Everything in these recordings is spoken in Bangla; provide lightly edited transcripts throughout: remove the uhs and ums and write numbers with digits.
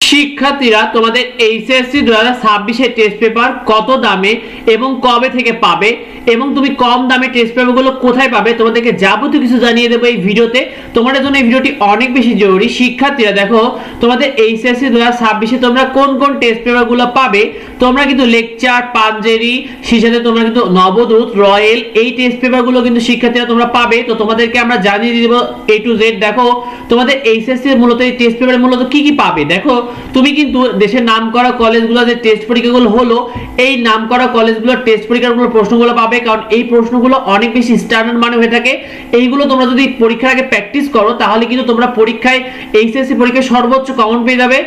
শিক্ষার্থীরা তোমাদের এইচএসসি 2026 এর টেস্ট পেপার কত দামে এবং কবে থেকে পাবে এবং তুমি কম দামে টেস্ট পেপারগুলো কোথায় পাবে তোমাদেরকে যাবতীয় কিছু জানিয়ে দেবো এই ভিডিওতে। তোমাদের জন্য এই ভিডিওটি অনেক বেশি জরুরি। শিক্ষার্থীরা দেখো, তোমাদের এইচএসসি 2026 এ তোমরা কোন কোন টেস্ট পেপারগুলো পাবে। তোমরা কিন্তু লেকচার, পাঞ্জেরি, সেই তোমরা কিন্তু নবদূত, রয়্যাল এই টেস্ট পেপারগুলো কিন্তু শিক্ষার্থীরা তোমরা পাবে। তো তোমাদেরকে আমরা জানিয়ে দিব A to Z। দেখো তোমাদের এইচএসসি এর মূলত এই টেস্ট পেপারে মূলত কি কি পাবে। দেখো তুমি কিন্তু দেশের নামকরা কলেজগুলো যে টেস্ট পরীক্ষাগুলো হলো, এই নামকরা কলেজগুলোর টেস্ট পরীক্ষাগুলোর প্রশ্নগুলো পাবে, কারণ এই প্রশ্নগুলো অনেক বেশি স্ট্যান্ডার্ড মানে হয়ে থাকে। এইগুলো তোমরা যদি পরীক্ষার আগে প্র্যাকটিস করো তাহলে কিন্তু তোমরা পরীক্ষায় এইচএসসি পরীক্ষায় সর্বোচ্চ কমন পেয়ে যাবে।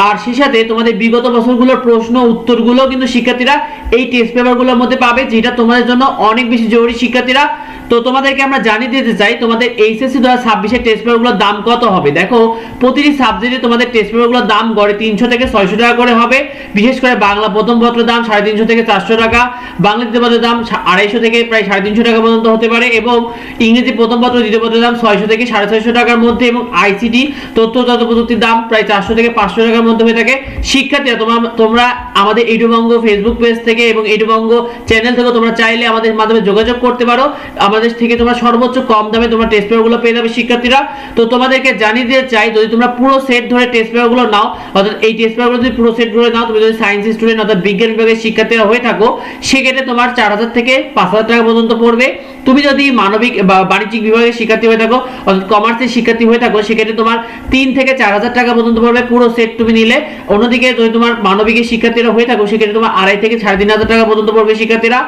আর সেই সাথে তোমাদের বিগত বছরগুলোর প্রশ্ন উত্তরগুলো কিন্তু শিক্ষার্থীরা এই টেস্ট পেপারগুলোর মধ্যে পাবে, যেটা তোমাদের জন্য অনেক বেশি জরুরি শিক্ষার্থীরা। তো তোমাদেরকে আমরা জানিয়ে দিতে চাই তোমাদের এইচএসসি 2026 এর টেস্ট পেপারগুলোর দাম কত হবে। দেখো প্রতিটি সাবজেক্টে তোমাদের টেস্ট পেপারগুলোর দাম গড়ে 300 থেকে 600 টাকা করে হবে। বিশেষ করে বাংলা প্রথম পত্রের দাম 350 থেকে 400 টাকা, বাংলা দ্বিতীয় পত্রের দাম 250 থেকে প্রায় 350 টাকা পর্যন্ত হতে পারে, এবং ইংরেজি প্রথম পত্র দ্বিতীয় পত্রের দাম 600 থেকে 650 টাকার মধ্যে, এবং আইসিটি তথ্য প্রযুক্তির দাম প্রায় 400 থেকে 500 টাকার মধ্যে হয়ে থাকে। শিক্ষার্থীরা তোমরা আমাদের ইউটিউবঙ্গ ফেসবুক পেজ থেকে এবং ইউটিউবঙ্গ চ্যানেল থেকে তোমরা চাইলে আমাদের মাধ্যমে যোগাযোগ করতে পারো। আমাদের থেকে তোমরা সর্বোচ্চ কম দামে তোমরা টেস্ট পেপারগুলো পেয়ে যাবে শিক্ষার্থীরা। তো তোমাদেরকে জানিয়ে দিতে চাই, যদি তোমরা পুরো সেট ধরে টেস্ট পেপারগুলো নাও, অর্থাৎ এই টেস্ট পেপারগুলো যদি পুরো সেট ধরে নাও, তুমি যদি সায়েন্স স্টুডেন্ট অর্থাৎ বিজ্ঞান বিভাগের শিক্ষার্থীরা হয়ে থাকো, সেক্ষেত্রে তোমার 4000 থেকে 5000 টাকা পর্যন্ত পড়বে। তুমি যদি মানবিক বা বাণিজ্যিক বিভাগের শিক্ষার্থী হয়ে থাকো, অর্থাৎ কমার্সের শিক্ষার্থী হয়ে থাকো, সেক্ষেত্রে তোমার 3 থেকে 4000 টাকা পর্যন্ত পড়বে পুরো সেট তুমি নিলে। অন্যদিকে যদি তোমার মানবিকের শিক্ষার্থীরা হয়ে থাকো, সেক্ষেত্রে তোমার 2.5 থেকে 3500 টাকা পর্যন্ত পড়বে শিক্ষার্থীরা।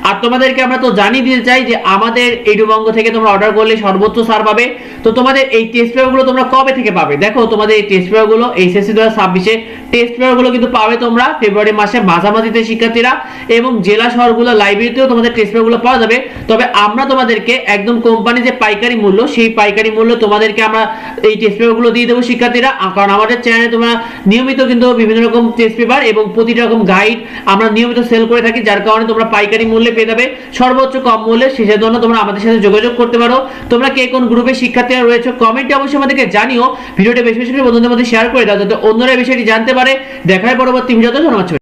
আর তোমাদেরকে আমরা তো জানিয়ে দিতে চাই যে আমাদের ইউটিউবঙ্গ থেকে তোমরা অর্ডার করলে সর্বোচ্চ ছাড় পাবে। তো তোমাদের এই টেস্ট পেপারগুলো তোমরা কবে থেকে পাবে। দেখো তোমাদের এই টেস্ট পেপারগুলো এইচএসসি 2026 এ টেস্ট পেপারগুলো কিন্তু পাবে তোমরা ফেব্রুয়ারি মাসে মাঝামাঝিতে শিক্ষার্থীরা, এবং জেলা শহরগুলো লাইব্রেরিতেও তোমাদের টেস্ট পেপারগুলো পাওয়া যাবে। তবে আমরা তোমাদেরকে একদম কোম্পানি যে পাইকারি মূল্য, সেই পাইকারি মূল্য তোমাদেরকে আমরা এই টেস্ট পেপারগুলো দিয়ে দেবো শিক্ষার্থীরা। কারণ আমাদের চ্যানেলে তোমরা নিয়মিত কিন্তু বিভিন্ন রকম টেস্ট পেপার এবং প্রতিটা রকম গাইড আমরা নিয়মিত সেল করে থাকি, যার কারণে তোমরা পাইকারি মূল্যে পেয়ে যাবে সর্বোচ্চ কম মূল্যে। সেটার জন্য তোমরা আমাদের সাথে যোগাযোগ করতে পারো। তোমরা কে কোন গ্রুপে শিক্ষার্থীরা রয়েছে কমেন্টে অবশ্যই আমাদেরকে জানিও। ভিডিওটা বেশি বেশি করে বন্ধুদের মধ্যে শেয়ার করে দাও, যাতে অন্যরা এই বিষয়টি জানতে পারে। দেখা হয় পরবর্তী ভিডিওতে। ধন্যবাদ।